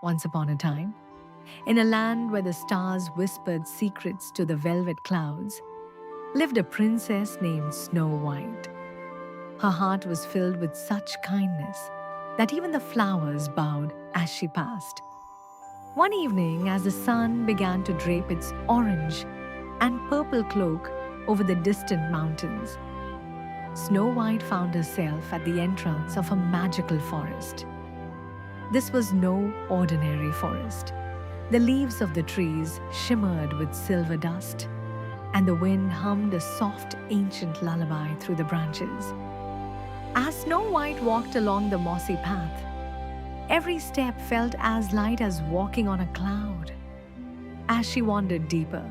Once upon a time, in a land where the stars whispered secrets to the velvet clouds, lived a princess named Snow White. Her heart was filled with such kindness that even the flowers bowed as she passed. One evening, as the sun began to drape its orange and purple cloak over the distant mountains, Snow White found herself at the entrance of a magical forest. This was no ordinary forest. The leaves of the trees shimmered with silver dust, and the wind hummed a soft, ancient lullaby through the branches. As Snow White walked along the mossy path, every step felt as light as walking on a cloud. As she wandered deeper,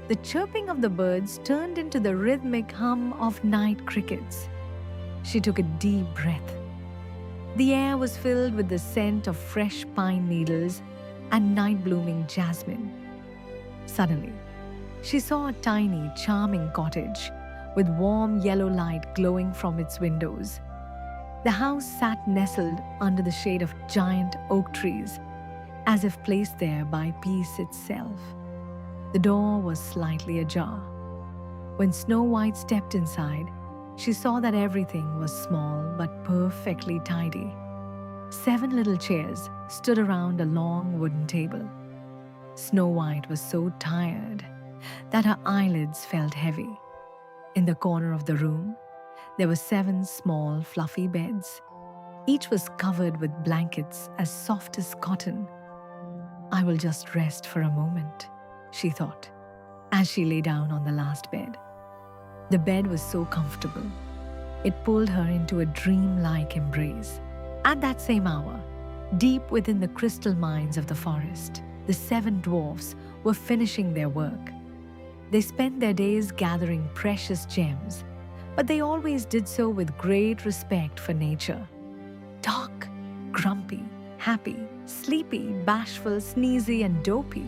the chirping of the birds turned into the rhythmic hum of night crickets. She took a deep breath. The air was filled with the scent of fresh pine needles and night-blooming jasmine. Suddenly, she saw a tiny, charming cottage with warm yellow light glowing from its windows. The house sat nestled under the shade of giant oak trees, as if placed there by peace itself. The door was slightly ajar. When Snow White stepped inside, she saw that everything was small but perfectly tidy. 7 little chairs stood around a long wooden table. Snow White was so tired that her eyelids felt heavy. In the corner of the room, there were 7 small, fluffy beds. Each was covered with blankets as soft as cotton. "I will just rest for a moment," she thought, as she lay down on the last bed. The bed was so comfortable. It pulled her into a dream-like embrace. At that same hour, deep within the crystal mines of the forest, the 7 dwarfs were finishing their work. They spent their days gathering precious gems, but they always did so with great respect for nature. Dark, grumpy, happy, sleepy, bashful, sneezy, and dopey,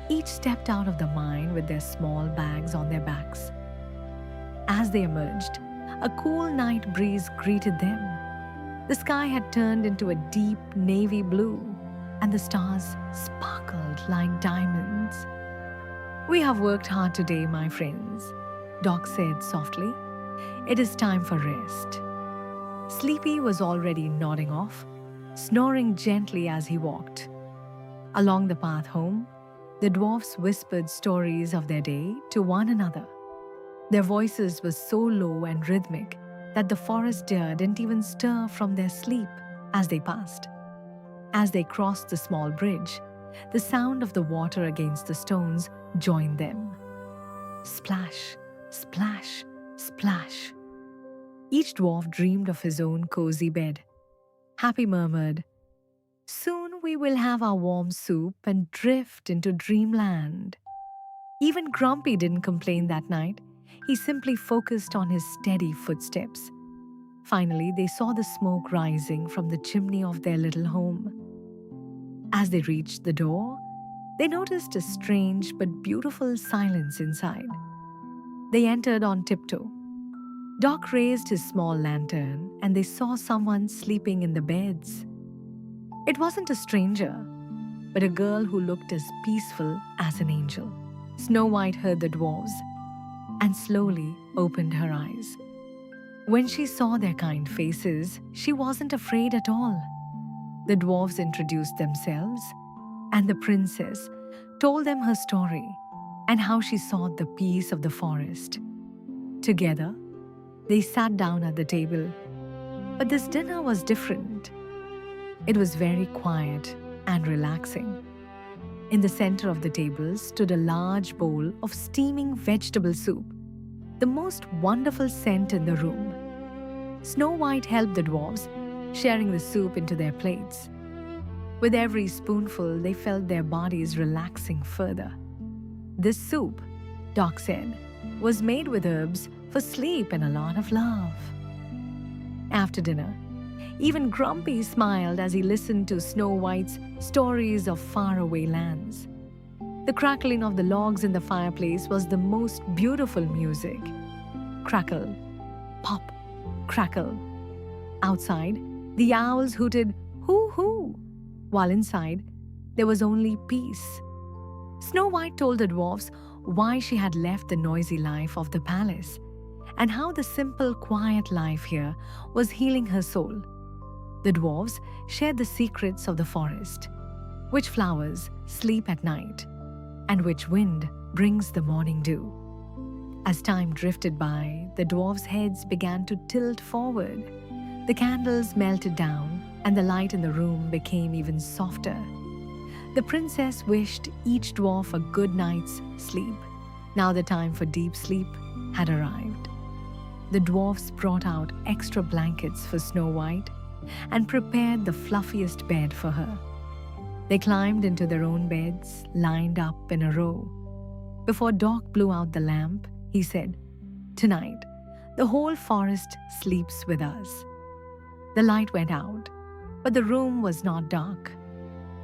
each stepped out of the mine with their small bags on their backs. As they emerged, a cool night breeze greeted them. The sky had turned into a deep navy blue, and the stars sparkled like diamonds. "We have worked hard today, my friends," Doc said softly. "It is time for rest." Sleepy was already nodding off, snoring gently as he walked. Along the path home, the dwarfs whispered stories of their day to one another. Their voices were so low and rhythmic that the forest deer didn't even stir from their sleep as they passed. As they crossed the small bridge, the sound of the water against the stones joined them. Splash, splash, splash. Each dwarf dreamed of his own cozy bed. Happy murmured, "Soon we will have our warm soup and drift into dreamland." Even Grumpy didn't complain that night. He simply focused on his steady footsteps. Finally, they saw the smoke rising from the chimney of their little home. As they reached the door, they noticed a strange but beautiful silence inside. They entered on tiptoe. Doc raised his small lantern and they saw someone sleeping in the beds. It wasn't a stranger, but a girl who looked as peaceful as an angel. Snow White heard the dwarves and slowly opened her eyes. When she saw their kind faces, she wasn't afraid at all. The dwarves introduced themselves, and the princess told them her story and how she sought the peace of the forest. Together, they sat down at the table. But this dinner was different. It was very quiet and relaxing. In the center of the table stood a large bowl of steaming vegetable soup, the most wonderful scent in the room. Snow White helped the dwarves, sharing the soup into their plates. With every spoonful, they felt their bodies relaxing further. "This soup," Doc said, "was made with herbs for sleep and a lot of love." After dinner, even Grumpy smiled as he listened to Snow White's stories of faraway lands. The crackling of the logs in the fireplace was the most beautiful music. Crackle, pop, crackle. Outside, the owls hooted hoo-hoo, while inside there was only peace. Snow White told the dwarfs why she had left the noisy life of the palace and how the simple, quiet life here was healing her soul. The dwarfs shared the secrets of the forest, which flowers sleep at night, and which wind brings the morning dew. As time drifted by, the dwarfs' heads began to tilt forward. The candles melted down, and the light in the room became even softer. The princess wished each dwarf a good night's sleep. Now the time for deep sleep had arrived. The dwarfs brought out extra blankets for Snow White and prepared the fluffiest bed for her. They climbed into their own beds, lined up in a row. Before Doc blew out the lamp, he said, "Tonight, the whole forest sleeps with us." The light went out, but the room was not dark.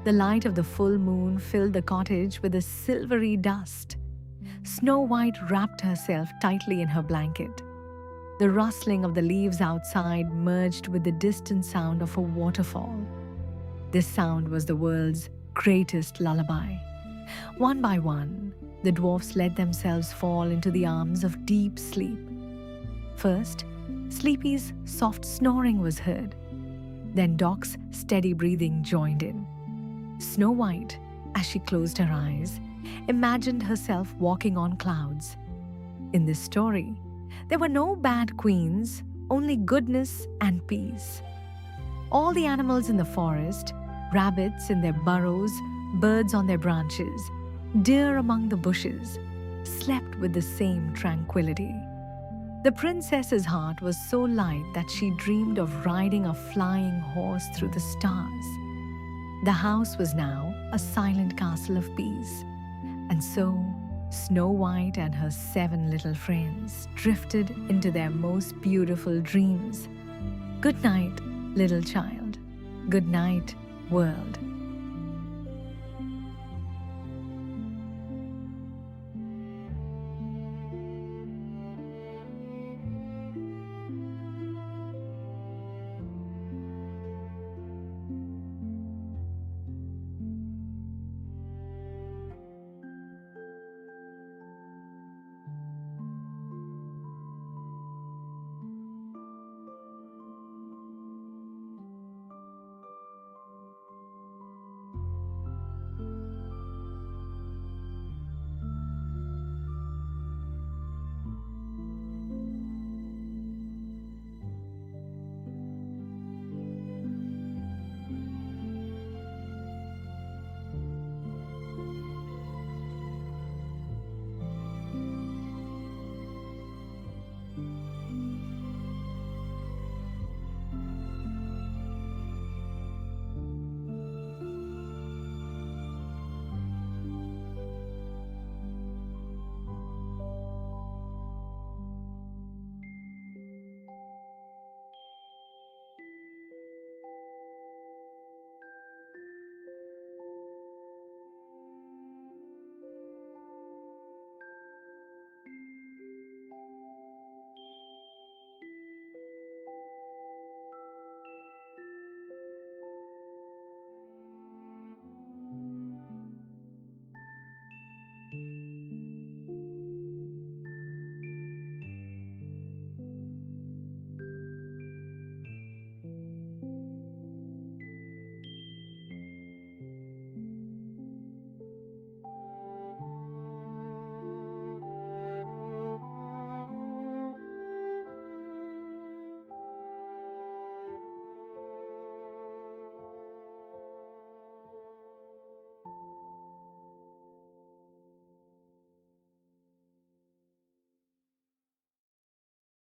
The light of the full moon filled the cottage with a silvery dust. Snow White wrapped herself tightly in her blanket. The rustling of the leaves outside merged with the distant sound of a waterfall. This sound was the world's greatest lullaby. One by one, the dwarfs let themselves fall into the arms of deep sleep. First, Sleepy's soft snoring was heard. Then Doc's steady breathing joined in. Snow White, as she closed her eyes, imagined herself walking on clouds. In this story, there were no bad queens, only goodness and peace. All the animals in the forest, rabbits in their burrows, birds on their branches, deer among the bushes, slept with the same tranquility. The princess's heart was so light that she dreamed of riding a flying horse through the stars. The house was now a silent castle of peace, and so Snow White and her 7 little friends drifted into their most beautiful dreams. Good night, little child. Good night, world.